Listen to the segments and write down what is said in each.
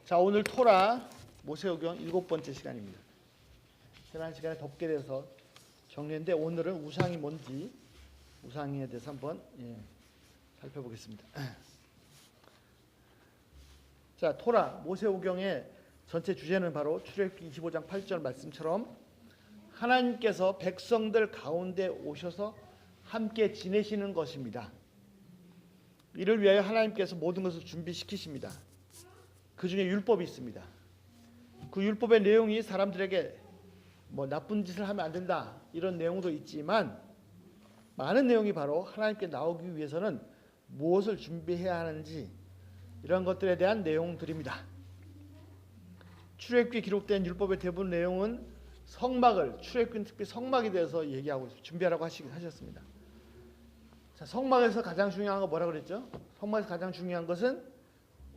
자, 오늘 토라 모세오경 7번째 시간입니다. 지난 시간에 덮게 돼서 정리했는데 오늘은 우상이 뭔지 우상에 대해서 한번 살펴보겠습니다. 자, 토라 모세오경의 전체 주제는 바로 출애굽기 25장 8절 말씀처럼 하나님께서 백성들 가운데 오셔서 함께 지내시는 것입니다. 이를 위하여 하나님께서 모든 것을 준비시키십니다. 그 중에 율법이 있습니다. 그 율법의 내용이 사람들에게 나쁜 짓을 하면 안 된다 이런 내용도 있지만 많은 내용이 바로 하나님께 나오기 위해서는 무엇을 준비해야 하는지 이런 것들에 대한 내용들입니다. 출애굽기에 기록된 율법의 대부분 내용은 성막을 출애굽기는 특히 성막에 대해서 얘기하고 준비하라고 하셨습니다. 자, 성막에서 가장 중요한 거 뭐라고 그랬죠? 성막에서 가장 중요한 것은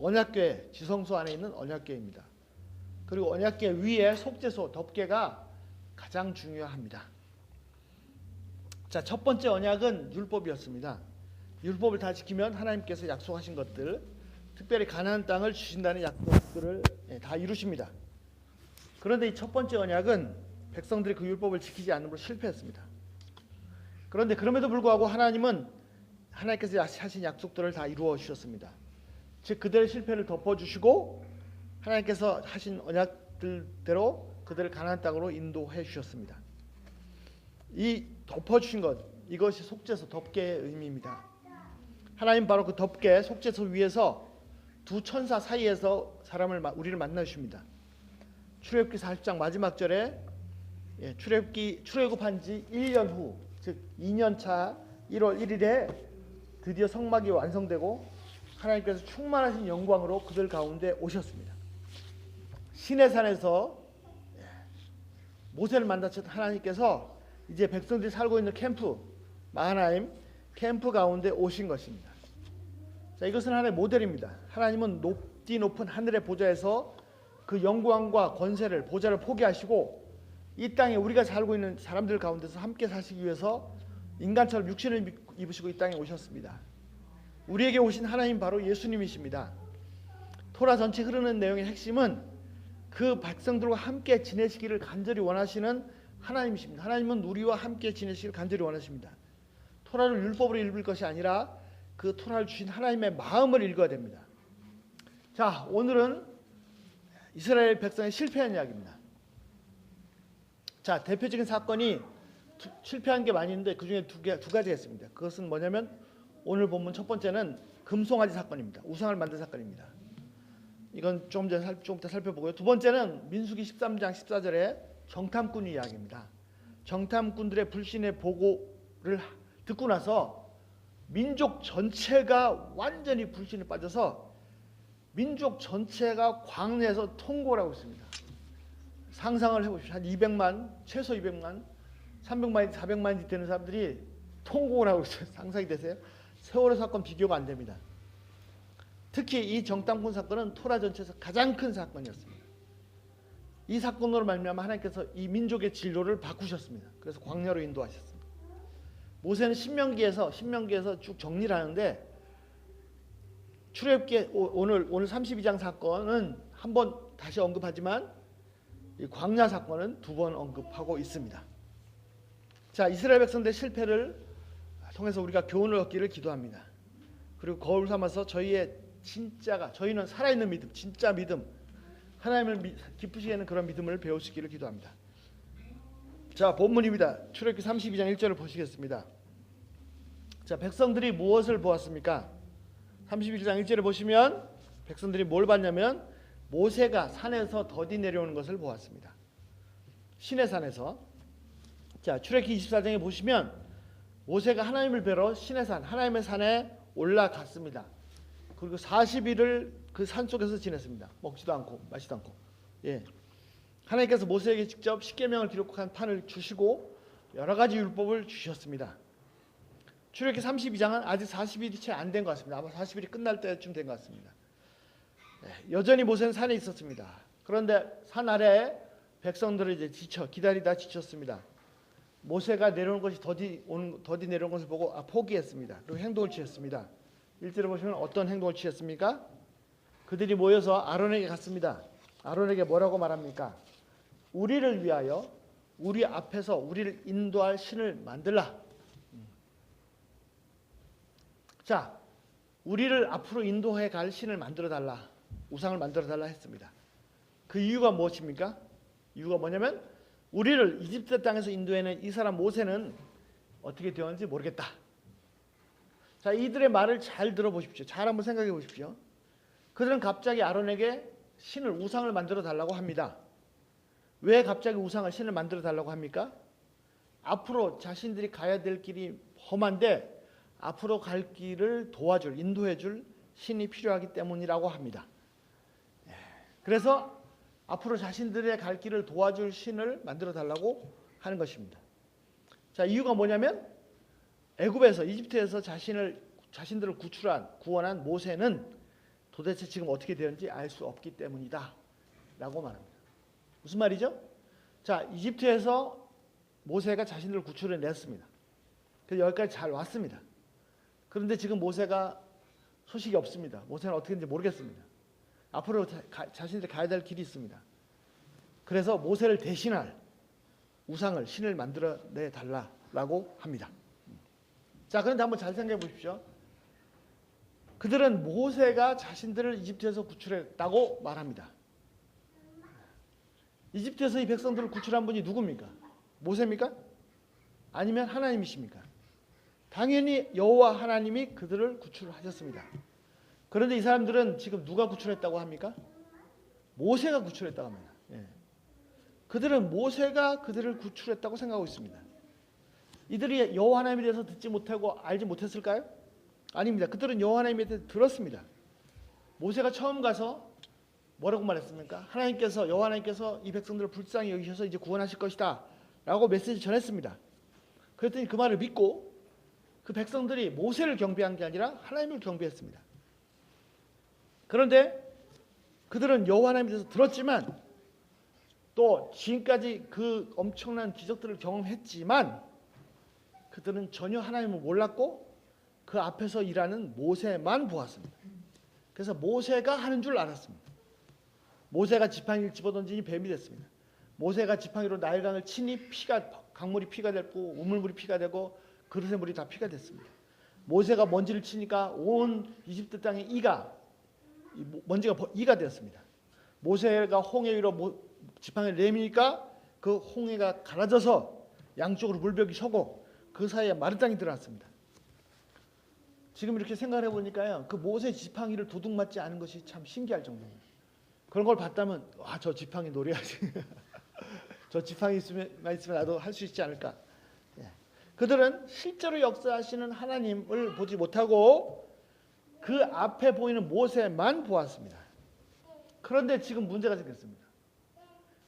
언약궤, 지성소 안에 있는 언약궤입니다. 그리고 언약궤 위에 속죄소, 덮개가 가장 중요합니다. 자, 첫 번째 언약은 율법이었습니다. 율법을 다 지키면 하나님께서 약속하신 것들, 특별히 가나안 땅을 주신다는 약속들을 다 이루십니다. 그런데 이 첫 번째 언약은 백성들이 그 율법을 지키지 않음으로 실패했습니다. 그런데 그럼에도 불구하고 하나님께서 하신 약속들을 다 이루어 주셨습니다. 즉 그들의 실패를 덮어주시고 하나님께서 하신 언약들대로 그들을 가나안 땅으로 인도해 주셨습니다. 이 덮어주신 것, 이것이 속죄소, 덮개의 의미입니다. 하나님 바로 그 덮개, 속죄소 위에서 두 천사 사이에서 우리를 만나 주십니다. 출애굽기 40장 마지막 절에 출애굽한 지 1년 후, 즉 2년 차 1월 1일에 드디어 성막이 완성되고 하나님께서 충만하신 영광으로 그들 가운데 오셨습니다. 시내산에서 모세를 만나셨던 하나님께서 이제 백성들이 살고 있는 캠프, 마하나임 캠프 가운데 오신 것입니다. 자, 이것은 하나의 모델입니다. 하나님은 높은 하늘의 보좌에서 그 영광과 권세를, 보좌를 포기하시고 이 땅에 우리가 살고 있는 사람들 가운데서 함께 사시기 위해서 인간처럼 육신을 입으시고 이 땅에 오셨습니다. 우리에게 오신 하나님 바로 예수님이십니다. 토라 전체 흐르는 내용의 핵심은 그 백성들과 함께 지내시기를 간절히 원하시는 하나님이십니다. 하나님은 우리와 함께 지내시기를 간절히 원하십니다. 토라를 율법으로 읽을 것이 아니라 그 토라를 주신 하나님의 마음을 읽어야 됩니다. 자, 오늘은 이스라엘 백성의 실패한 이야기입니다. 자, 대표적인 사건이 실패한 게 많이 있는데 그 중에 두 가지가 있습니다. 그것은 뭐냐면 오늘 본문 첫 번째는 금송아지 사건입니다. 우상을 만든 사건입니다. 이건 좀 이따 살펴보고요. 두 번째는 민수기 13장 14절의 정탐꾼 이야기입니다. 정탐꾼들의 불신의 보고를 듣고 나서 민족 전체가 완전히 불신에 빠져서 민족 전체가 광야에서 통곡을 하고 있습니다. 상상을 해보십시오. 한 200만, 최소 200만, 300만인지 400만인지 되는 사람들이 통곡을 하고 있어요. 상상이 되세요? 세월호 사건 비교가 안 됩니다. 특히 이 정탐꾼 사건은 토라 전체에서 가장 큰 사건이었습니다. 이 사건으로 말미암아 하나님께서 이 민족의 진로를 바꾸셨습니다. 그래서 광야로 인도하셨습니다. 모세는 신명기에서 쭉 정리를 하는데 출애굽기 오늘 32장 사건은 한 번 다시 언급하지만 이 광야 사건은 2번 언급하고 있습니다. 자, 이스라엘 백성들의 실패를 통해서 우리가 교훈을 얻기를 기도합니다. 그리고 거울 삼아서 저희는 살아있는 믿음, 진짜 믿음, 하나님을 기쁘시게 하는 그런 믿음을 배우시기를 기도합니다. 자, 본문입니다. 출애굽기 32장 1절을 보시겠습니다. 자, 백성들이 무엇을 보았습니까? 31장 1절을 보시면 백성들이 뭘 봤냐면 모세가 산에서 더디 내려오는 것을 보았습니다. 시내산에서. 자, 출애굽기 24장에 보시면 모세가 하나님을 뵈러 시내산, 하나님의 산에 올라갔습니다. 그리고 40일을 그 산 속에서 지냈습니다. 먹지도 않고 마시지도 않고. 하나님께서 모세에게 직접 십계명을 기록한 판을 주시고 여러 가지 율법을 주셨습니다. 출애굽기 32장은 아직 40일이 채 안 된 것 같습니다. 아마 40일이 끝날 때쯤 된 것 같습니다. 여전히 모세는 산에 있었습니다. 그런데 산 아래에 백성들을 이제 기다리다 지쳤습니다. 모세가 내려오는 것이 더디 내려오는 것을 보고 포기했습니다. 그리고 행동을 취했습니다. 1절에 보시면 어떤 행동을 취했습니까? 그들이 모여서 아론에게 갔습니다. 아론에게 뭐라고 말합니까? 우리를 위하여 우리 앞에서 우리를 인도할 신을 만들라. 자, 우리를 앞으로 인도해 갈 신을 만들어 달라. 우상을 만들어 달라 했습니다. 그 이유가 무엇입니까? 이유가 뭐냐면 우리를 이집트 땅에서 인도해낸 이 사람 모세는 어떻게 되었는지 모르겠다. 자, 이들의 말을 잘 들어보십시오. 잘 한번 생각해 보십시오. 그들은 갑자기 아론에게 신을 우상을 만들어 달라고 합니다. 왜 갑자기 우상을 신을 만들어 달라고 합니까? 앞으로 자신들이 가야 될 길이 험한데 앞으로 갈 길을 도와줄, 인도해줄 신이 필요하기 때문이라고 합니다. 그래서 앞으로 자신들의 갈 길을 도와줄 신을 만들어 달라고 하는 것입니다. 자, 이유가 뭐냐면 애굽에서 이집트에서 자신들을 구원한 모세는 도대체 지금 어떻게 되었는지 알 수 없기 때문이다 라고 말합니다. 무슨 말이죠? 자, 이집트에서 모세가 자신들을 구출해냈습니다. 그래서 여기까지 잘 왔습니다. 그런데 지금 모세가 소식이 없습니다. 모세는 어떻게 되는지 모르겠습니다. 앞으로 자신들이 가야 될 길이 있습니다. 그래서 모세를 대신할 우상을, 신을 만들어내 달라고 합니다. 자, 그런데 한번 잘 생각해 보십시오. 그들은 모세가 자신들을 이집트에서 구출했다고 말합니다. 이집트에서 이 백성들을 구출한 분이 누굽니까? 모세입니까? 아니면 하나님이십니까? 당연히 여호와 하나님이 그들을 구출하셨습니다. 그런데 이 사람들은 지금 누가 구출했다고 합니까? 모세가 구출했다고 합니다. 그들은 모세가 그들을 구출했다고 생각하고 있습니다. 이들이 여호와 하나님에 대해서 듣지 못하고 알지 못했을까요? 아닙니다. 그들은 여호와 하나님에 대해서 들었습니다. 모세가 처음 가서 뭐라고 말했습니까? 여호와 하나님께서 이 백성들을 불쌍히 여기셔서 이제 구원하실 것이다 라고 메시지 전했습니다. 그랬더니 그 말을 믿고 그 백성들이 모세를 경배한 게 아니라 하나님을 경배했습니다. 그런데 그들은 여호와 하나님에 대해서 들었지만 또 지금까지 그 엄청난 기적들을 경험했지만 그들은 전혀 하나님을 몰랐고 그 앞에서 일하는 모세만 보았습니다. 그래서 모세가 하는 줄 알았습니다. 모세가 지팡이를 집어던지니 뱀이 됐습니다. 모세가 지팡이로 나일강을 치니 강물이 피가 되고 우물물이 피가 되고 그릇의 물이 다 피가 됐습니다. 모세가 먼지를 치니까 온 이집트 땅에 먼지가 이가 되었습니다. 모세가 홍해 위로 지팡이를 내미니까 그 홍해가 갈라져서 양쪽으로 물벽이 서고 그 사이에 마른 땅이 들어왔습니다. 지금 이렇게 생각해 보니까요, 그 모세 지팡이를 도둑 맞지 않은 것이 참 신기할 정도입니다. 그런 걸 봤다면 와, 저 지팡이 노래하지. 저 지팡이 있으면 나도 할 수 있지 않을까. 그들은 실제로 역사하시는 하나님을 보지 못하고 그 앞에 보이는 모세만 보았습니다. 그런데 지금 문제가 생겼습니다.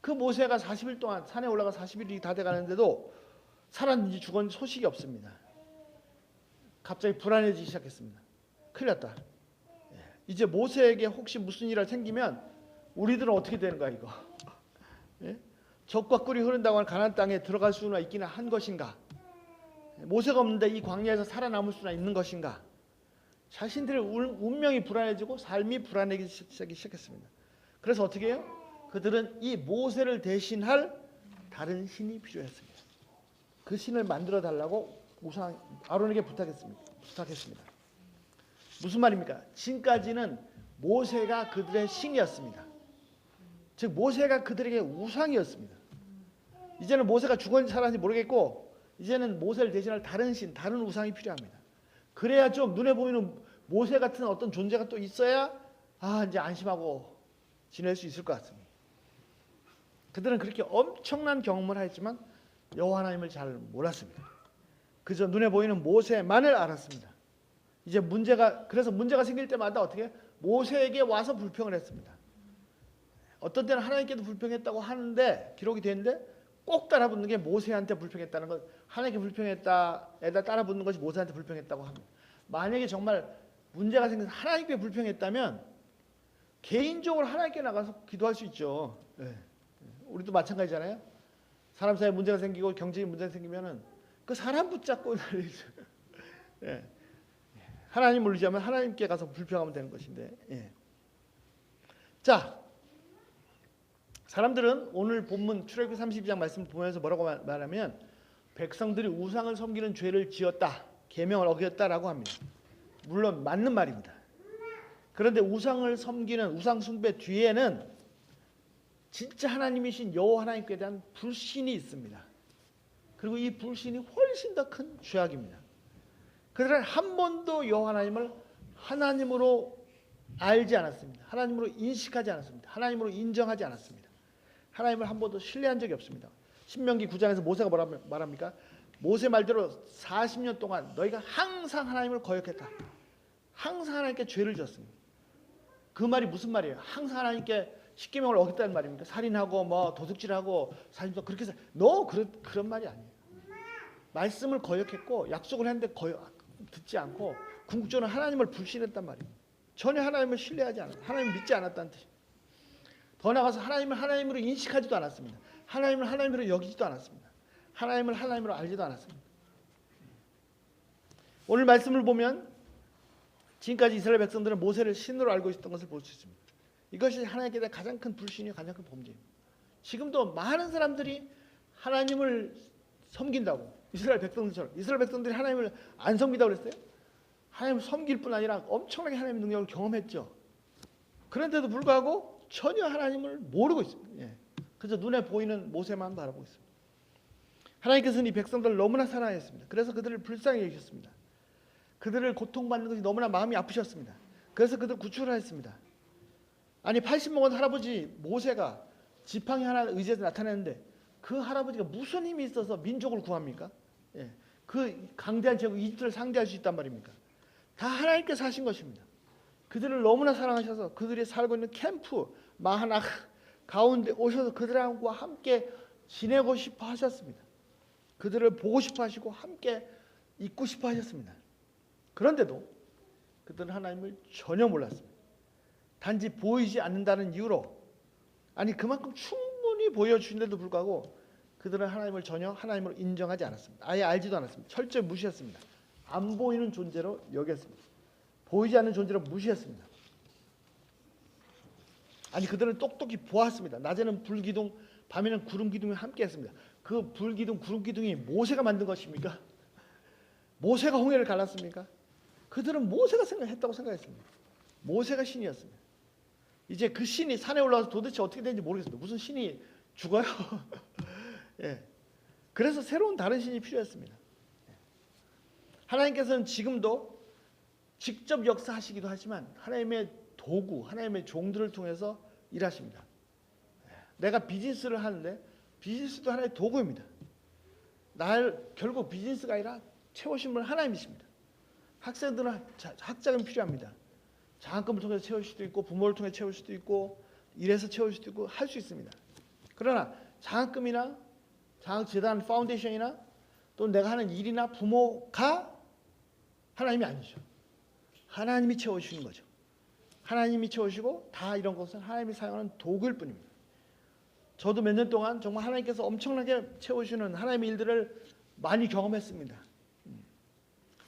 그 모세가 40일 동안 산에 올라가 40일이 다 돼가는데도 살았는지 죽었는지 소식이 없습니다. 갑자기 불안해지기 시작했습니다. 큰일 났다. 이제 모세에게 혹시 무슨 일이 생기면 우리들은 어떻게 되는 거야 이거. 적과 꿀이 흐른다고 하는 가나안 땅에 들어갈 수나 있기는 한 것인가. 모세가 없는데 이 광야에서 살아남을 수나 있는 것인가. 자신들의 운명이 불안해지고 삶이 불안해지기 시작했습니다. 그래서 어떻게 해요? 그들은 이 모세를 대신할 다른 신이 필요했습니다. 그 신을 만들어 달라고 아론에게 부탁했습니다. 무슨 말입니까? 지금까지는 모세가 그들의 신이었습니다. 즉 모세가 그들에게 우상이었습니다. 이제는 모세가 죽었는지 살았는지 모르겠고 이제는 모세를 대신할 다른 신, 다른 우상이 필요합니다. 그래야 좀 눈에 보이는 모세 같은 어떤 존재가 또 있어야 이제 안심하고 지낼 수 있을 것 같습니다. 그들은 그렇게 엄청난 경험을 했지만 여호와 하나님을 잘 몰랐습니다. 그저 눈에 보이는 모세만을 알았습니다. 그래서 문제가 생길 때마다 어떻게 모세에게 와서 불평을 했습니다. 어떤 때는 하나님께도 불평했다고 하는데 기록이 되는데 꼭 따라붙는 게 모세한테 불평했다는 것, 하나님께 불평했다에다 따라붙는 것이 모세한테 불평했다고 합니다. 만약에 정말 문제가 생겨서 하나님께 불평했다면 개인적으로 하나님께 나가서 기도할 수 있죠. 우리도 마찬가지잖아요. 사람 사이에 문제가 생기고 경제적인 문제가 생기면은 그 사람 붙잡고 하나님 물리자면 하나님께 가서 불평하면 되는 것인데 자, 사람들은 오늘 본문 출애굽기 32장 말씀 보면서 뭐라고 말하면 백성들이 우상을 섬기는 죄를 지었다, 계명을 어겼다라고 합니다. 물론 맞는 말입니다. 그런데 우상을 섬기는 우상 숭배 뒤에는 진짜 하나님이신 여호와 하나님께 대한 불신이 있습니다. 그리고 이 불신이 훨씬 더 큰 죄악입니다. 그들은 한 번도 여호와 하나님을 하나님으로 알지 않았습니다. 하나님으로 인식하지 않았습니다. 하나님으로 인정하지 않았습니다. 하나님을 한 번도 신뢰한 적이 없습니다. 신명기 9장에서 모세가 뭐라 말합니까? 모세 말대로 40년 동안 너희가 항상 하나님을 거역했다. 항상 하나님께 죄를 지었습니다. 그 말이 무슨 말이에요? 항상 하나님께 십계명을 어겼다는 말입니까? 살인하고 뭐 도둑질하고 사심도 그렇게 해서 그런 말이 아니에요. 말씀을 거역했고 약속을 했는데 듣지 않고 궁극적으로 하나님을 불신했단 말이에요. 전혀 하나님을 신뢰하지 않았어요. 하나님을 믿지 않았다는 뜻이에요. 더 나아가서 하나님을 하나님으로 인식하지도 않았습니다. 하나님을 하나님으로 여기지도 않았습니다. 하나님을 하나님으로 알지도 않았습니다. 오늘 말씀을 보면 지금까지 이스라엘 백성들은 모세를 신으로 알고 있었던 것을 볼 수 있습니다. 이것이 하나님께 대한 가장 큰 불신이요, 가장 큰 범죄입니다. 지금도 많은 사람들이 하나님을 섬긴다고, 이스라엘 백성들처럼. 이스라엘 백성들이 하나님을 안 섬긴다고 그랬어요? 하나님을 섬길 뿐 아니라 엄청나게 하나님의 능력을 경험했죠. 그런데도 불구하고 전혀 하나님을 모르고 있습니다. 그래서 눈에 보이는 모세만 바라보고 있습니다. 하나님께서는 이 백성들을 너무나 사랑하셨습니다. 그래서 그들을 불쌍히 여기셨습니다. 그들을 고통받는 것이 너무나 마음이 아프셨습니다. 그래서 그들을 구출을 했습니다. 아니 80 먹은 할아버지 모세가 지팡이 하나 의지해서 나타냈는데 그 할아버지가 무슨 힘이 있어서 민족을 구합니까? 그 강대한 제국 이집트를 상대할 수 있단 말입니까? 다 하나님께서 하신 것입니다. 그들을 너무나 사랑하셔서 그들이 살고 있는 캠프 마하나흐 가운데 오셔서 그들과 함께 지내고 싶어 하셨습니다. 그들을 보고 싶어 하시고 함께 있고 싶어 하셨습니다. 그런데도 그들은 하나님을 전혀 몰랐습니다. 단지 보이지 않는다는 이유로, 아니 그만큼 충분히 보여주신데도 불구하고 그들은 하나님을 전혀 하나님으로 인정하지 않았습니다. 아예 알지도 않았습니다. 철저히 무시했습니다. 안 보이는 존재로 여겼습니다. 보이지 않는 존재로 무시했습니다. 아니 그들은 똑똑히 보았습니다. 낮에는 불기둥, 밤에는 구름기둥이 함께했습니다. 그 불기둥, 구름기둥이 모세가 만든 것입니까? 모세가 홍해를 갈랐습니까? 그들은 모세가 했다고 생각했습니다. 모세가 신이었습니다. 이제 그 신이 산에 올라와서 도대체 어떻게 되는지 모르겠습니다. 무슨 신이 죽어요? 그래서 새로운 다른 신이 필요했습니다. 하나님께서는 지금도 직접 역사하시기도 하지만 하나님의 도구, 하나님의 종들을 통해서 일하십니다. 내가 비즈니스를 하는데 비즈니스도 하나의 도구입니다. 결국 비즈니스가 아니라 채우신 분은 하나님이십니다. 학생들은 학자금 필요합니다. 장학금을 통해서 채울 수도 있고 부모를 통해 채울 수도 있고 일해서 채울 수도 있고 할 수 있습니다. 그러나 장학금이나 장학재단 파운데이션이나 또는 내가 하는 일이나 부모가 하나님이 아니죠. 하나님이 채워주시는 거죠. 하나님이 채우시고 다 이런 것은 하나님이 사용하는 도구일 뿐입니다. 저도 몇 년 동안 정말 하나님께서 엄청나게 채우시는 하나님의 일들을 많이 경험했습니다.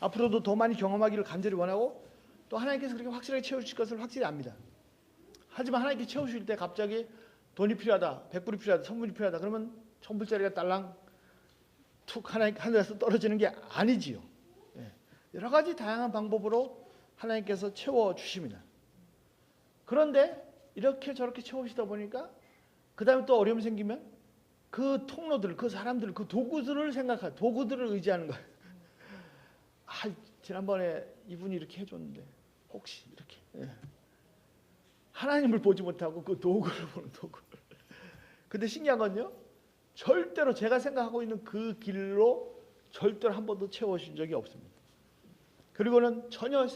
앞으로도 더 많이 경험하기를 간절히 원하고 또 하나님께서 그렇게 확실하게 채우실 것을 확실히 압니다. 하지만 하나님께 채우실 때 갑자기 돈이 필요하다, 100불이 필요하다, 1000불이 필요하다 그러면 1000불짜리가 딸랑 툭 하늘에서 떨어지는 게 아니지요. 여러 가지 다양한 방법으로 하나님께서 채워주십니다. 그런데 이렇게 저렇게 채우시다 보니까 그 다음에 또 어려움이 생기면 그 통로들, 그 사람들, 그 도구들을 도구들을 의지하는 거예요. 지난번에 이분이 이렇게 해줬는데 혹시 이렇게 하나님을 보지 못하고 그 도구를 보는 도구. 근데 신기한 건요, 절대로 제가 생각하고 있는 그 길로 절대로 한 번도 채워주신 적이 없습니다. 그리고는 전혀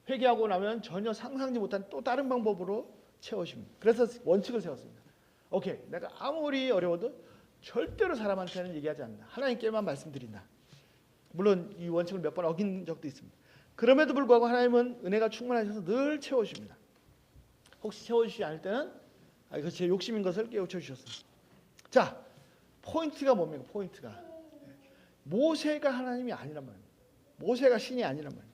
회개하고 나면 전혀 상상지 못한 또 다른 방법으로 채우십니다. 그래서 원칙을 세웠습니다. 오케이, 내가 아무리 어려워도 절대로 사람한테는 얘기하지 않는다. 하나님께만 말씀드린다. 물론 이 원칙을 몇 번 어긴 적도 있습니다. 그럼에도 불구하고 하나님은 은혜가 충만하셔서 늘 채워주십니다. 혹시 채워주시지 않을 때는 이거 제 욕심인 것을 깨우쳐 주셨습니다. 자, 포인트가 뭡니까? 포인트가 모세가 하나님이 아니란 말입니다. 모세가 신이 아니란 말입니다.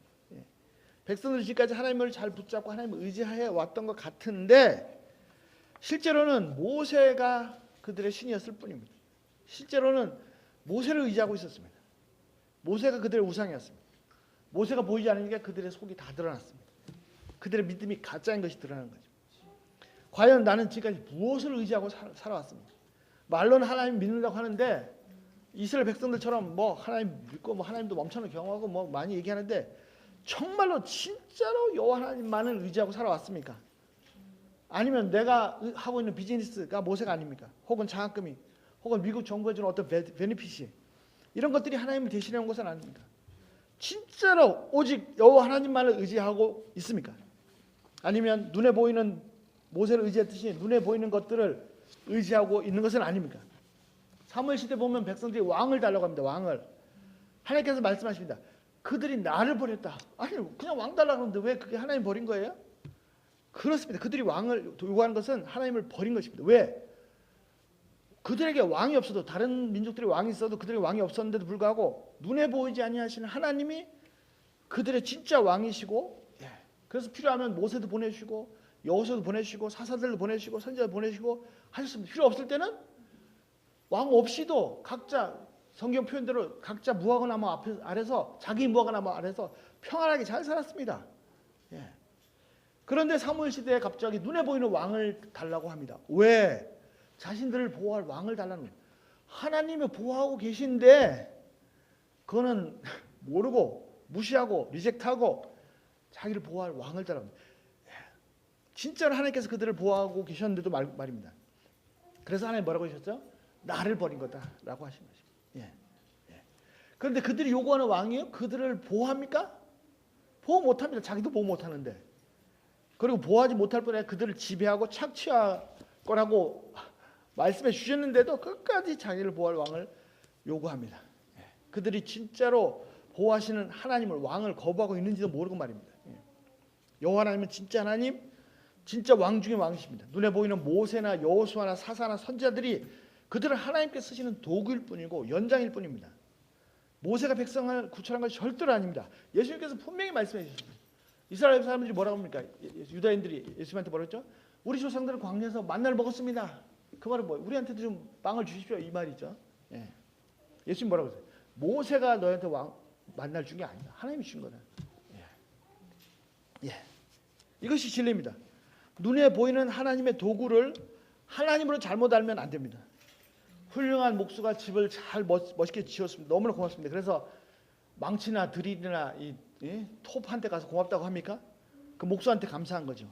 백성들이 지금까지 하나님을 잘 붙잡고 하나님을 의지해 왔던 것 같은데 실제로는 모세가 그들의 신이었을 뿐입니다. 실제로는 모세를 의지하고 있었습니다. 모세가 그들의 우상이었습니다. 모세가 보이지 않으니까 그들의 속이 다 드러났습니다. 그들의 믿음이 가짜인 것이 드러나는 거죠. 과연 나는 지금까지 무엇을 의지하고 살아왔습니까? 말로는 하나님 믿는다고 하는데 이스라엘 백성들처럼 뭐 하나님 믿고 뭐 하나님도 엄청나게 경험하고 뭐 많이 얘기하는데 정말로 진짜로 여호와 하나님만을 의지하고 살아왔습니까? 아니면 내가 하고 있는 비즈니스가 모세가 아닙니까? 혹은 장학금이 혹은 미국 정부가 주는 어떤 베네핏이 이런 것들이 하나님을 대신해 온 것은 아닙니까? 진짜로 오직 여호와 하나님만을 의지하고 있습니까? 아니면 눈에 보이는 모세를 의지했듯이 눈에 보이는 것들을 의지하고 있는 것은 아닙니까? 사무엘 시대 보면 백성들이 왕을 달라고 합니다. 왕을. 하나님께서 말씀하십니다. 그들이 나를 버렸다. 아니 그냥 왕 달라고 하는데 왜 그게 하나님 버린 거예요? 그렇습니다. 그들이 왕을 요구하는 것은 하나님을 버린 것입니다. 왜? 그들에게 왕이 없어도 다른 민족들이 왕이 있어도 그들에게 왕이 없었는데도 불구하고 눈에 보이지 아니하시는 하나님이 그들의 진짜 왕이시고 그래서 필요하면 모세도 보내주시고 여호수아도 보내주시고 사사들도 보내주시고 선지자도 보내주시고 하셨습니다. 필요 없을 때는 왕 없이도 각자 성경 표현대로 각자 무화과나무 아래서 자기 무화과나무 아래서 평안하게 잘 살았습니다. 그런데 사무엘 시대에 갑자기 눈에 보이는 왕을 달라고 합니다. 왜? 자신들을 보호할 왕을 달라는 거예요. 하나님이 보호하고 계신데 그거는 모르고 무시하고 리젝트하고 자기를 보호할 왕을 달라고 합니다. 진짜로 하나님께서 그들을 보호하고 계셨는데도 말입니다. 그래서 하나님 뭐라고 하셨죠? 나를 버린 거다라고 하신 것입니다. 그런데 그들이 요구하는 왕이요? 그들을 보호합니까? 보호 못합니다. 자기도 보호 못하는데. 그리고 보호하지 못할 뿐에 그들을 지배하고 착취할 거라고 말씀해 주셨는데도 끝까지 자기를 보호할 왕을 요구합니다. 그들이 진짜로 보호하시는 하나님을 왕을 거부하고 있는지도 모르고 말입니다. 여호와 하나님은 진짜 하나님, 진짜 왕 중의 왕이십니다. 눈에 보이는 모세나 여호수아나 사사나 선지자들이 그들을 하나님께 쓰시는 도구일 뿐이고 연장일 뿐입니다. 모세가 백성을 구출한 것이 절대로 아닙니다. 예수님께서 분명히 말씀해 주셨습니다. 이스라엘 사람들이 뭐라고 합니까? 유다인들이 예수님한테 뭐라고 했죠? 우리 조상들은 광야에서 만나를 먹었습니다. 그 말은 뭐예요? 우리한테도 좀 빵을 주십시오 이 말이죠. 예수님 뭐라고 했어요? 모세가 너한테 만나를 준 게 아니다. 하나님이 준 거다. 이것이 진리입니다. 눈에 보이는 하나님의 도구를 하나님으로 잘못 알면 안 됩니다. 훌륭한 목수가 집을 잘 멋있게 지었습니다. 너무나 고맙습니다. 그래서 망치나 드릴이나 톱한테 가서 고맙다고 합니까? 그 목수한테 감사한 거죠.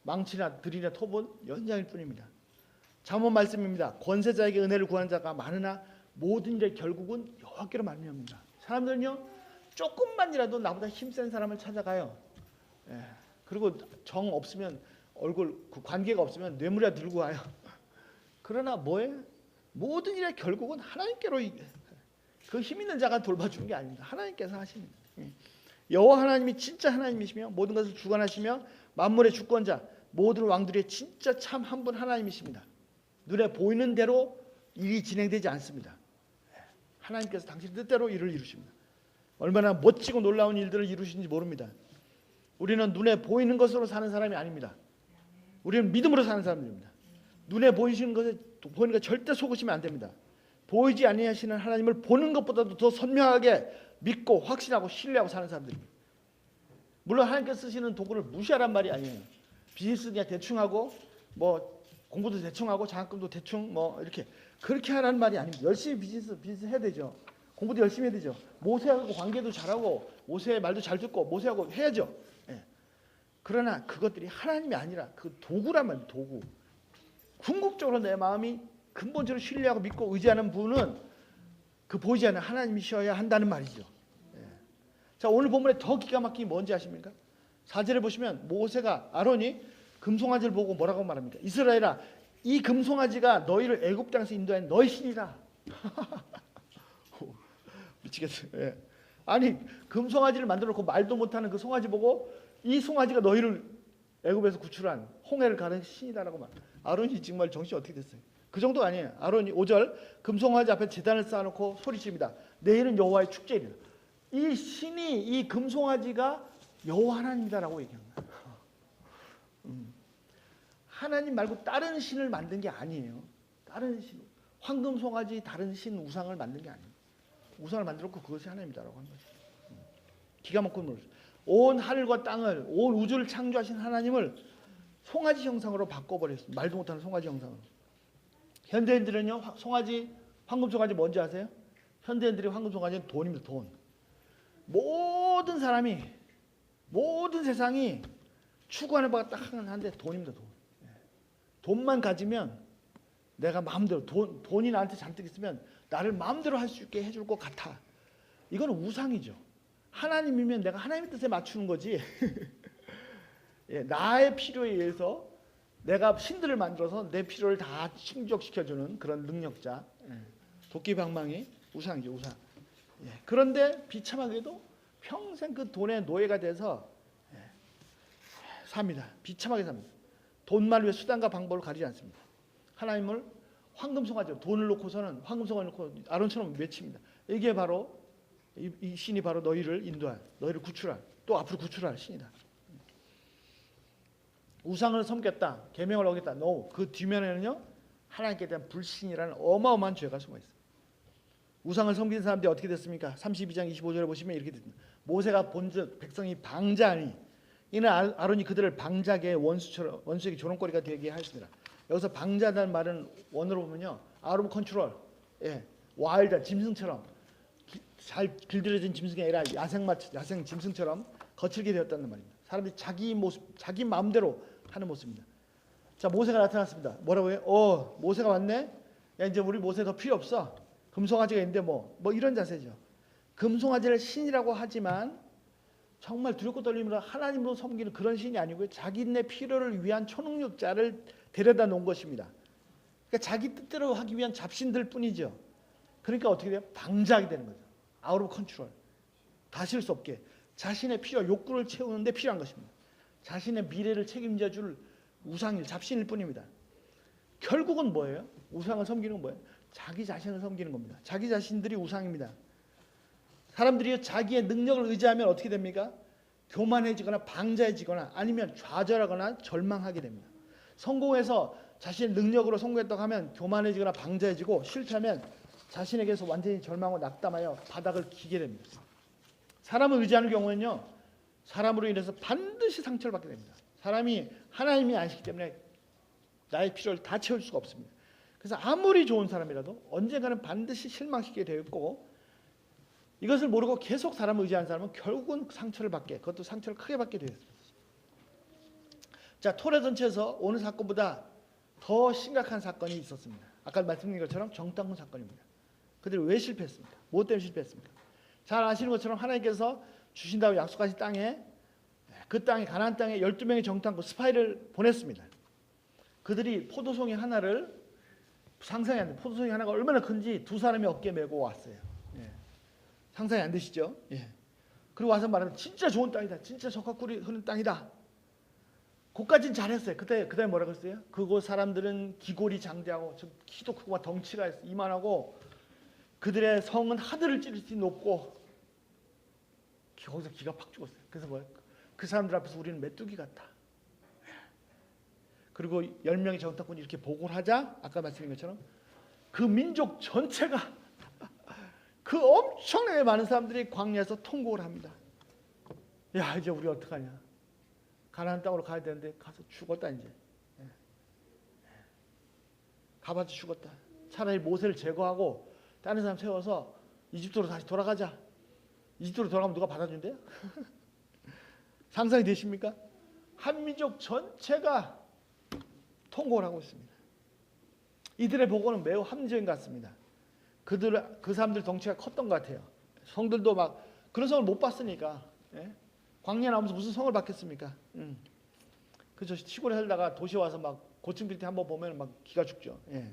망치나 드릴이나 톱은 연장일 뿐입니다. 잠언 말씀입니다. 권세자에게 은혜를 구하는 자가 많으나 모든 일의 결국은 여호와께로 말미암습니다. 사람들은요 조금만이라도 나보다 힘센 사람을 찾아가요. 그리고 정 없으면 얼굴 그 관계가 없으면 뇌물이라 들고 와요. 그러나 뭐예요? 모든 일의 결국은 하나님께로 그 힘 있는 자가 돌봐주는 게 아닙니다. 하나님께서 하십니다. 여호와 하나님이 진짜 하나님이시며 모든 것을 주관하시며 만물의 주권자 모든 왕들의 진짜 참 한 분 하나님이십니다. 눈에 보이는 대로 일이 진행되지 않습니다. 하나님께서 당신 뜻대로 일을 이루십니다. 얼마나 멋지고 놀라운 일들을 이루시는지 모릅니다. 우리는 눈에 보이는 것으로 사는 사람이 아닙니다. 우리는 믿음으로 사는 사람들입니다. 눈에 보이는 것 절대 속으시면 안 됩니다. 보이지 아니하시는 하나님을 보는 것보다도 더 선명하게 믿고 확신하고 신뢰하고 사는 사람들입니다. 물론 하나님께서 쓰시는 도구를 무시하란 말이 아니에요. 비즈니스 그냥 대충 하고 뭐 공부도 대충 하고 장학금도 대충 뭐 이렇게 그렇게 하라는 말이 아닙니다. 열심히 비즈니스 해야 되죠. 공부도 열심히 해야 되죠. 모세하고 관계도 잘하고 모세의 말도 잘 듣고 모세하고 해야죠. 그러나 그것들이 하나님이 아니라 그 도구란 말이에요. 도구. 궁극적으로 내 마음이 근본적으로 신뢰하고 믿고 의지하는 분은 그 보이지 않는 하나님이셔야 한다는 말이죠. 자, 오늘 본문에 더 기가 막힌 게 뭔지 아십니까? 4절에 보시면 모세가 아론이 금송아지를 보고 뭐라고 말합니까? 이스라엘아, 이 금송아지가 너희를 애굽 땅에서 인도한 너희 신이다. 미치겠어요. 아니 금송아지를 만들어 놓고 말도 못하는 그 송아지 보고 이 송아지가 너희를 애굽에서 구출한 홍해를 가른 신이다라고 말. 아론이 정말 정신이 어떻게 됐어요? 그 정도 아니에요. 아론이 5절 금송아지 앞에 제단을 쌓아놓고 소리칩니다. 내일은 여호와의 축제이다. 이 신이 이 금송아지가 여호와 하나님이다라고 얘기합니다. 하나님 말고 다른 신을 만든 게 아니에요. 다른 신, 황금 송아지 다른 신 우상을 만든 게 아니에요. 우상을 만들었고 그것이 하나님이다라고 하는 거죠. 기가 막힌 물온 하늘과 땅을, 온 우주를 창조하신 하나님을 송아지 형상으로 바꿔버렸습니다. 말도 못하는 송아지 형상으로. 현대인들은요, 송아지, 황금 송아지 뭔지 아세요? 현대인들이 황금 송아지는 돈입니다. 돈. 모든 사람이, 모든 세상이 추구하는 바가 딱 한데 돈입니다. 돈. 돈만 가지면 내가 마음대로, 돈이 나한테 잔뜩 있으면 나를 마음대로 할 수 있게 해줄 것 같아. 이건 우상이죠. 하나님이면 내가 하나님의 뜻에 맞추는 거지. 예, 나의 필요에 의해서 내가 신들을 만들어서 내 필요를 다 충족시켜주는 그런 능력자. 예, 도끼방망이 우상이죠. 우상. 예, 그런데 비참하게도 평생 그 돈의 노예가 돼서 삽니다. 비참하게 삽니다. 돈만 위해 수단과 방법을 가리지 않습니다. 하나님을 황금 송아지로 돈을 놓고서는 황금 송아지를 놓고 아론처럼 외칩니다. 이게 바로 이 신이 바로 너희를 인도할, 너희를 구출할, 또 앞으로 구출할 신이다. 우상을 섬겼다, 계명을 어겼다. No. 그 뒤면에는요, 하나님께 대한 불신이라는 어마어마한 죄가 숨어 있어요. 우상을 섬기는 사람들이 어떻게 됐습니까? 32장 25절에 보시면 이렇게 됩니다. 모세가 본즉 백성이 방자하니 이는 아론이 그들을 방자계의 원수에게 조롱거리가 되게 하였습니다. 여기서 방자라는 말은 원어로 보면요, out of control, 예, 와일드 짐승처럼 잘 길들여진 짐승이 아니라 야생 짐승처럼 거칠게 되었다는 말입니다. 사람들이 자기 모습, 자기 마음대로 하는 모습입니다. 자, 모세가 나타났습니다. 뭐라고 해요? 모세가 왔네. 야, 이제 우리 모세 더 필요 없어. 금송아지가 있는데 뭐 이런 자세죠. 금송아지를 신이라고 하지만 정말 두렵고 떨림으로 하나님으로 섬기는 그런 신이 아니고요, 자기네 필요를 위한 초능력자를 데려다 놓은 것입니다. 그러니까 자기 뜻대로 하기 위한 잡신들 뿐이죠. 그러니까 어떻게 돼요? 방자하게 되는 거죠. out of control. 다스릴 수 없게 자신의 필요, 욕구를 채우는 데 필요한 것입니다. 자신의 미래를 책임져 줄 우상일, 잡신일 뿐입니다. 결국은 뭐예요? 우상을 섬기는 건 뭐예요? 자기 자신을 섬기는 겁니다. 자기 자신들이 우상입니다. 사람들이 자기의 능력을 의지하면 어떻게 됩니까? 교만해지거나 방자해지거나 아니면 좌절하거나 절망하게 됩니다. 성공해서 자신의 능력으로 성공했다고 하면 교만해지거나 방자해지고, 실패하면 자신에게서 완전히 절망하고 낙담하여 바닥을 기게 됩니다. 사람을 의지하는 경우에는요, 사람으로 인해서 반드시 상처를 받게 됩니다. 사람이 하나님이 아시기 때문에 나의 필요를 다 채울 수가 없습니다. 그래서 아무리 좋은 사람이라도 언젠가는 반드시 실망시키게 되어 있고, 이것을 모르고 계속 사람을 의지하는 사람은 결국은 상처를 받게, 그것도 상처를 크게 받게 되어 있습니다. 자, 토레 전체에서 오늘 사건보다 더 심각한 사건이 있었습니다. 아까 말씀드린 것처럼 정탐꾼 사건입니다. 그들이 왜 실패했습니까? 무엇 때문에 실패했습니까? 잘 아시는 것처럼 하나님께서 주신다고 약속하신 땅에, 그 땅에, 가나안 땅에 12명의 정탐꾼 스파이를 보냈습니다. 그들이 포도송이 하나를, 상상이 안 돼요. 포도송이 하나가 얼마나 큰지 두 사람이 어깨에 메고 왔어요. 예. 상상이 안 되시죠? 예. 그리고 와서 말하면 진짜 좋은 땅이다, 진짜 적합꿀이 흐르는 땅이다. 그까진 잘했어요. 그때 뭐라고 했어요? 그곳 사람들은 기골이 장대하고 키도 크고 덩치가 이만하고 그들의 성은 하늘을 찌를 수 높고, 거기서 기가 팍 죽었어요. 그래서 뭐예요? 그 사람들 앞에서 우리는 메뚜기 같다. 그리고 10명의 정탐꾼이 이렇게 보고를 하자, 아까 말씀드린 것처럼 그 민족 전체가 그 엄청나게 많은 사람들이 광야에서 통곡을 합니다. 야, 이제 우리 어떡하냐? 가나안 땅으로 가야 되는데 가서 죽었다 이제. 가봐도 죽었다. 차라리 모세를 제거하고 다른 사람 세워서 이집트로 다시 돌아가자. 이집트로 돌아가면 누가 받아준대요? 상상이 되십니까? 한민족 전체가 통곡을 하고 있습니다. 이들의 보고는 매우 합리적인 것 같습니다. 그 사람들 덩치가 컸던 것 같아요. 성들도 막 그런 성을 못 봤으니까. 예? 광야 나오면서 무슨 성을 받겠습니까? 그죠. 시골에 살다가 도시에 와서 막 고층 빌딩 한번 보면 막 기가 죽죠. 예.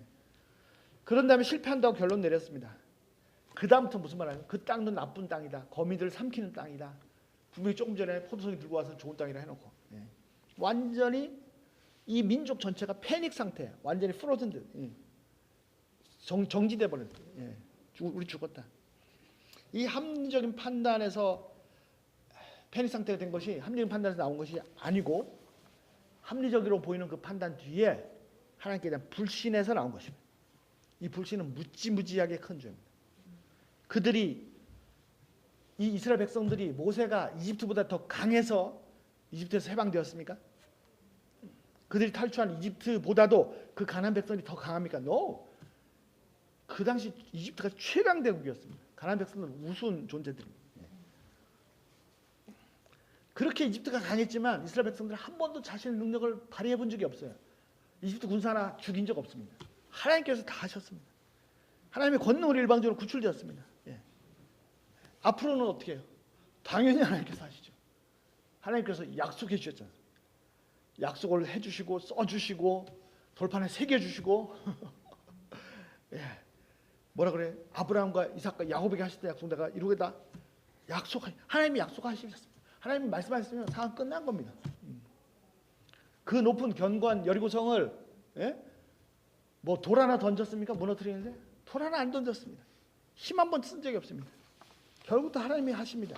그런 다음에 실패한다고 결론 내렸습니다. 그 다음부터 무슨 말 하냐면 그 땅은 나쁜 땅이다. 거미들을 삼키는 땅이다. 분명히 조금 전에 포도송이 들고 와서 좋은 땅이라 해놓고, 예. 완전히 이 민족 전체가 패닉 상태, 완전히 프로즌 듯, 예. 정지돼 버렸다. 예. 우리 죽었다. 이 합리적인 판단에서 패닉 상태가 된 것이 합리적인 판단에서 나온 것이 아니고, 합리적으로 보이는 그 판단 뒤에 하나님께 대한 불신에서 나온 것입니다. 이 불신은 무지무지하게 큰 죄입니다. 그들이 이 이스라엘 백성들이 모세가 이집트보다 더 강해서 이집트에서 해방되었습니까? 그들이 탈출한 이집트보다도 그 가나안 백성들이 더 강합니까? No. 그 당시 이집트가 최강 대국이었습니다. 가나안 백성들은 우스운 존재들입니다. 그렇게 이집트가 강했지만 이스라엘 백성들은 한 번도 자신의 능력을 발휘해 본 적이 없어요. 이집트 군사 하나 죽인 적 없습니다. 하나님께서 다 하셨습니다. 하나님의 권능으로 일방적으로 구출되었습니다. 예. 앞으로는 어떻게 해요? 당연히 하나님께서 하시죠. 하나님께서 약속해 주셨잖아요. 약속을 해주시고 써주시고 돌판에 새겨주시고 예. 뭐라 그래? 아브라함과 이삭과 야곱에게 하셨던 약속 내가 이루겠다. 하나님이 약속하셨습니다. 하나님이 말씀하셨으면 상황 끝난 겁니다. 그 높은 견고한 여리고성을 예? 뭐 돌 하나 던졌습니까? 무너뜨리는데 돌 하나 안 던졌습니다. 힘 한 번 쓴 적이 없습니다. 결국 다 하나님이 하십니다.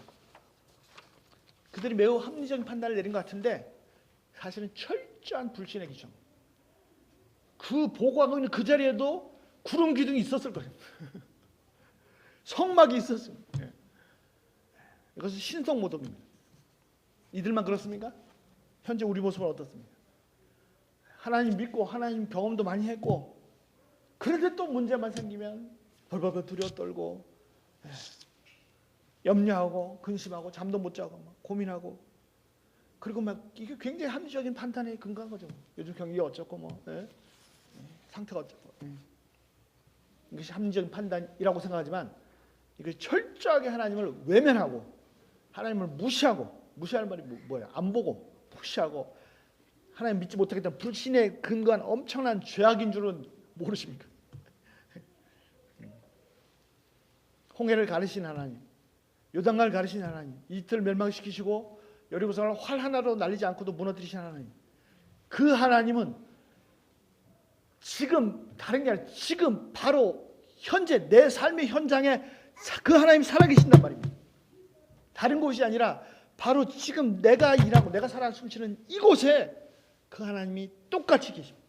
그들이 매우 합리적인 판단을 내린 것 같은데 사실은 철저한 불신의 기점. 그 보고하고 있는 그 자리에도 구름 기둥이 있었을 거예요. 성막이 있었습니다. 예. 이것은 신성모독입니다. 이들만 그렇습니까? 현재 우리 모습은 어떻습니까? 하나님 믿고 하나님 경험도 많이 했고 그런데 또 문제만 생기면 벌벌벌 두려워 떨고 예. 염려하고 근심하고 잠도 못 자고 막 고민하고 그리고 막 이게 굉장히 합리적인 판단에 근거한 거죠. 요즘 경기가 어쩌고 뭐 예? 상태가 어쩌고 이것이 합리적인 판단이라고 생각하지만 이것이 철저하게 하나님을 외면하고 하나님을 무시하는 말이 뭐예요? 안 보고 무시하고 하나님 믿지 못하겠다는 불신에 근거한 엄청난 죄악인 줄은 모르십니까? 홍해를 가르신 하나님, 요단강을 가르신 하나님, 이틀 멸망시키시고 여리고성을 활 하나로 날리지 않고도 무너뜨리신 하나님. 그 하나님은 지금 다른 게 아니라 지금 바로 현재 내 삶의 현장에 그 하나님이 살아계신단 말입니다. 다른 곳이 아니라 바로 지금 내가 일하고 내가 살아 숨쉬는 이곳에 그 하나님이 똑같이 계십니다.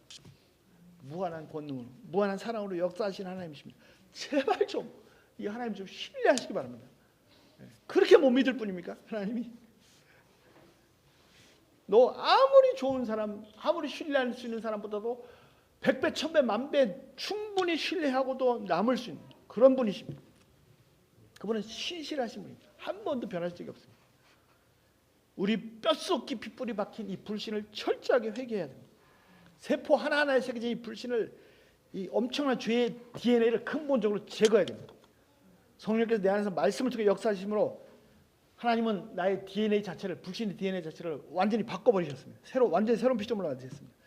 무한한 권능으로 무한한 사랑으로 역사하신 하나님이십니다. 제발 좀 이 하나님 좀 신뢰하시기 바랍니다. 그렇게 못 믿을 뿐입니까? 하나님이 너 아무리 좋은 사람 아무리 신뢰할 수 있는 사람보다도 100배 1000배 만배 충분히 신뢰하고도 남을 수 있는 그런 분이십니다. 그분은 신실하신 분입니다. 한 번도 변하신 적이 없습니다. 우리 뼛속 깊이 뿌리 박힌 이 불신을 철저하게 회개해야 됩니다. 세포 하나하나에 새겨진 이 불신을 이 엄청난 죄의 DNA를 근본적으로 제거해야 됩니다. 성령께서 내 안에서 말씀을 통해 역사하심으로 하나님은 나의 DNA 자체를 불신의 DNA 자체를 완전히 바꿔버리셨습니다. 완전히 새로운 피조물로 만드셨습니다.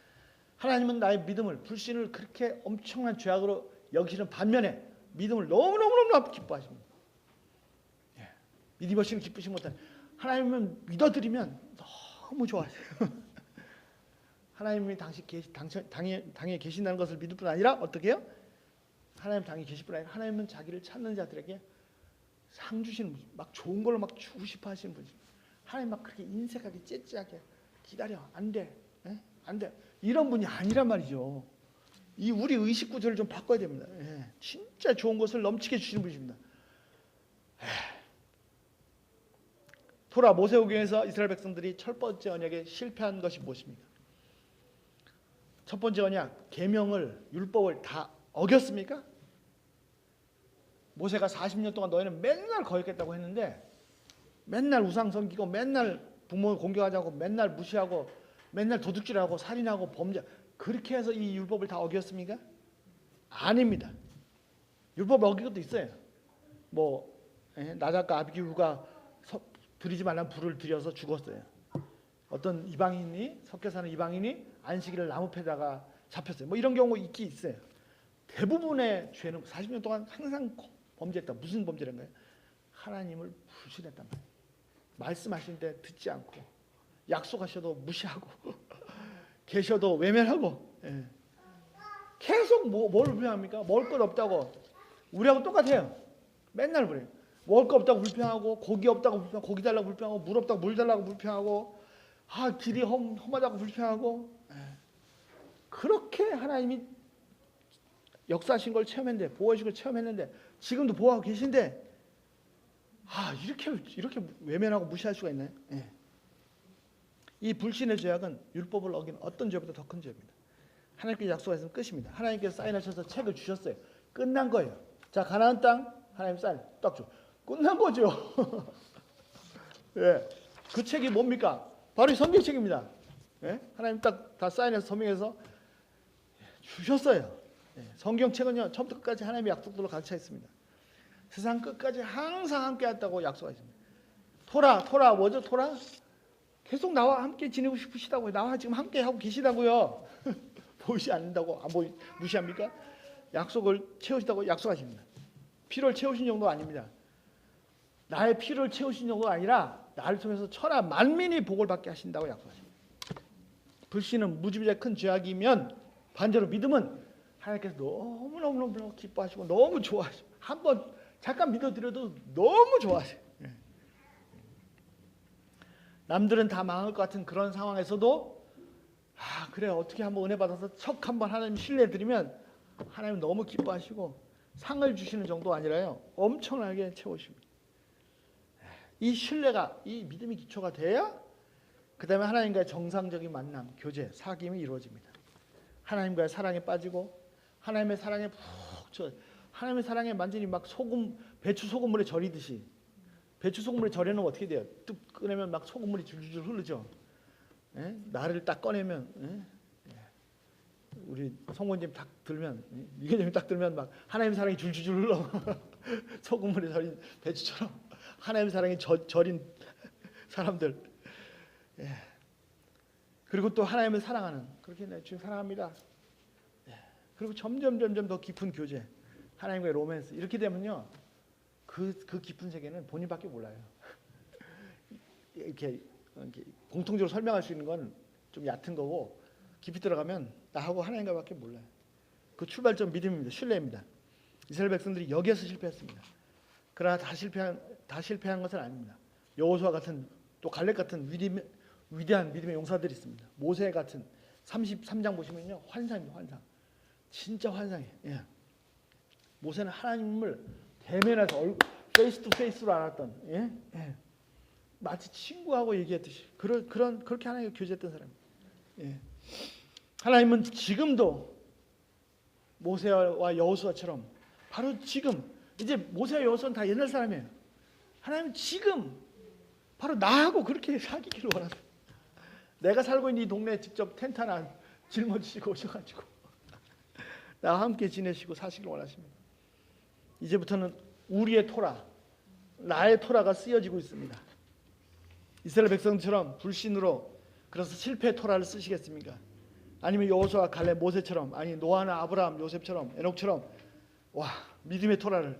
하나님은 나의 믿음을 불신을 그렇게 엄청난 죄악으로 여기시는 반면에 믿음을 너무너무 기뻐하십니다. 예. 믿음없이는 기쁘시 못하는 하나님은 믿어드리면 너무 좋아하세요. 하나님이 당에 계신다는 것을 믿을 뿐 아니라 어떻게 해요? 하나님 당에 계실 뿐 아니라 하나님은 자기를 찾는 자들에게 상 주시는 분이죠. 막 좋은 걸로 막 주고 싶어 하시는 분이죠. 하나님 막 그렇게 인색하게 째째하게 기다려 안 돼, 안 돼 이런 분이 아니란 말이죠. 이 우리 의식 구조를 좀 바꿔야 됩니다. 예. 진짜 좋은 것을 넘치게 주시는 분이십니다. 토라 모세오경에서 이스라엘 백성들이 첫 번째 언약에 실패한 것이 무엇입니까? 첫 번째 언약 계명을 율법을 다 어겼습니까? 모세가 40년 동안 너희는 맨날 거역했다고 했는데 맨날 우상 섬기고 맨날 부모 공격하자고 맨날 무시하고 맨날 도둑질하고 살인하고 범죄 그렇게 해서 이 율법을 다 어겼습니까? 아닙니다. 율법 어긴 것도 있어요. 뭐 나답과 아비기후가 드리지 말라는 불을 들여서 죽었어요. 어떤 이방인이 섞여 사는 이방인이 안식일을 나무패다가 잡혔어요. 뭐 이런 경우 있긴 있어요. 대부분의 죄는 40년 동안 항상 범죄했다. 무슨 범죄인가요? 하나님을 불신했단 말이에요. 말씀하시는데 듣지 않고 약속하셔도 무시하고 계셔도 외면하고 계속 뭘 불평합니까? 먹을 것 없다고 우리하고 똑같아요. 맨날 그래요. 먹을 거 없다고 불평하고 고기 없다고 불평하고 고기 달라고 불평하고 물 없다고 물 달라고 불평하고 길이 험하다고 불평하고, 그렇게 하나님이 역사하신 걸 체험했는데, 보호하신 걸 체험했는데, 지금도 보호하고 계신데, 이렇게 외면하고 무시할 수가 있나요? 이 불신의 죄악은 율법을 어긴 어떤 죄보다 더 큰 죄입니다. 하나님께서 약속하신 끝입니다. 하나님께서 사인하셔서 책을 주셨어요. 끝난 거예요. 자, 가나안 땅 하나님 사인 딱 줘. 끝난 거죠. 그 책이 뭡니까? 바로 이 성경책입니다. 하나님 딱 다 사인해서 서명해서 주셨어요. 성경책은요, 처음부터 끝까지 하나님의 약속들로 가득 차 있습니다. 세상 끝까지 항상 함께 했다고 약속하십니다. 토라 뭐죠? 토라? 계속 나와 함께 지내고 싶으시다고요. 나와 지금 함께 하고 계시다고요. 보이지 않는다고 무시합니까? 약속을 채우시다고 약속하십니다. 피를 채우신 정도 아닙니다. 나의 피를 채우신 정도가 아니라 나를 통해서 천하 만민이 복을 받게 하신다고 약속하십니다. 불신은 무지무지하게 큰 죄악이면 반대로 믿음은 하나님께서 너무너무 기뻐하시고 너무 좋아하시고 한번 잠깐 믿어드려도 너무 좋아하세요. 남들은 다 망할 것 같은 그런 상황에서도 그래 어떻게 한번 은혜 받아서 척 한번 하나님 신뢰드리면 하나님 너무 기뻐하시고 상을 주시는 정도가 아니라요, 엄청나게 채우십니다. 이 신뢰가, 이 믿음이 기초가 돼야 그 다음에 하나님과의 정상적인 만남, 교제, 사귐이 이루어집니다. 하나님과의 사랑에 빠지고 하나님의 사랑에 하나님의 사랑에 완전히 막 배추 소금물에 절이듯이, 배추 소금물에 절여놓으면 어떻게 돼요? 뚝 꺼내면 막 소금물이 줄줄 흐르죠. 나를 딱 꺼내면, 우리 성모님 딱 들면, 미교님 딱 들면 막 하나님의 사랑이 줄줄 흘러. 소금물에 절인 배추처럼 하나님의 사랑이 절인 사람들. 그리고 또 하나님을 사랑하는, 그렇게 내 주님 사랑합니다. 그리고 점점 더 깊은 교제, 하나님과의 로맨스, 이렇게 되면요, 그 깊은 세계는 본인밖에 몰라요. 이렇게 공통적으로 설명할 수 있는 건 좀 얕은 거고, 깊이 들어가면 나하고 하나님과밖에 몰라요. 그 출발점 믿음입니다. 신뢰입니다. 이스라엘 백성들이 여기에서 실패했습니다. 그러나 다 실패한 것은 아닙니다. 여호수아 같은, 또 갈렙 같은 위대한 믿음의 용사들이 있습니다. 모세 같은 33장 보시면요, 환상입니다. 환상. 진짜 환상이에요. 모세는 하나님을 대면해서 페이스 투 페이스로 알았던, 마치 친구하고 얘기했듯이 그렇게 하나님과 교제했던 사람입니다. 하나님은 지금도 모세와 여호수아처럼, 바로 지금, 이제 모세와 여호수아는 다 옛날 사람이에요. 하나님은 지금 바로 나하고 그렇게 사귀기를 원하세요. 내가 살고 있는 이 동네에 직접 텐트 하나 짊어지시고 오셔가지고 나와 함께 지내시고 사시길 원하십니다. 이제부터는 우리의 토라, 나의 토라가 쓰여지고 있습니다. 이스라엘 백성처럼 불신으로, 그래서 실패의 토라를 쓰시겠습니까? 아니면 여호수아, 갈렙, 모세처럼, 아니 노아나 아브라함, 요셉처럼, 에녹처럼 믿음의 토라를,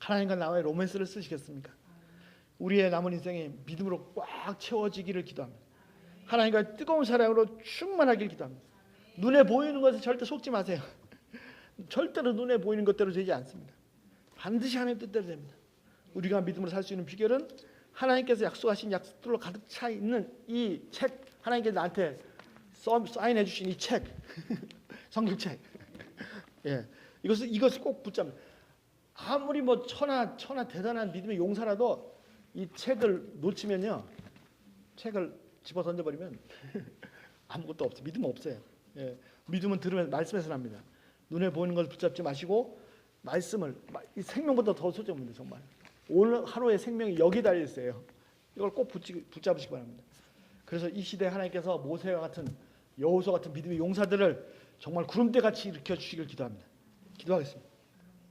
하나님과 나와의 로맨스를 쓰시겠습니까? 우리의 남은 인생이 믿음으로 꽉 채워지기를 기도합니다. 하나님과 뜨거운 사랑으로 충만하길 기도합니다. 눈에 보이는 것에 절대 속지 마세요. 절대로 눈에 보이는 것대로 되지 않습니다. 반드시 하나님 뜻대로 됩니다. 우리가 믿음으로 살 수 있는 비결은 하나님께서 약속하신 약속들로 가득 차 있는 이 책, 하나님께서 나한테 사인해 주신 이 책, 성경책. 이것을 꼭 붙잡는. 아무리 천하 대단한 믿음의 용사라도 이 책을 놓치면요, 책을 집어 던져버리면 아무것도 없어요. 믿음은 없어요. 믿음은 들으면 말씀에서 납니다. 눈에 보이는 걸 붙잡지 마시고 말씀을, 이 생명보다 더 소중합니다. 정말 오늘 하루의 생명이 여기 달려 있어요. 이걸 꼭 붙잡으시기 바랍니다. 그래서 이 시대에 하나님께서 모세와 같은, 여호수아 같은 믿음의 용사들을 정말 구름대같이 일으켜 주시길 기도합니다. 기도하겠습니다.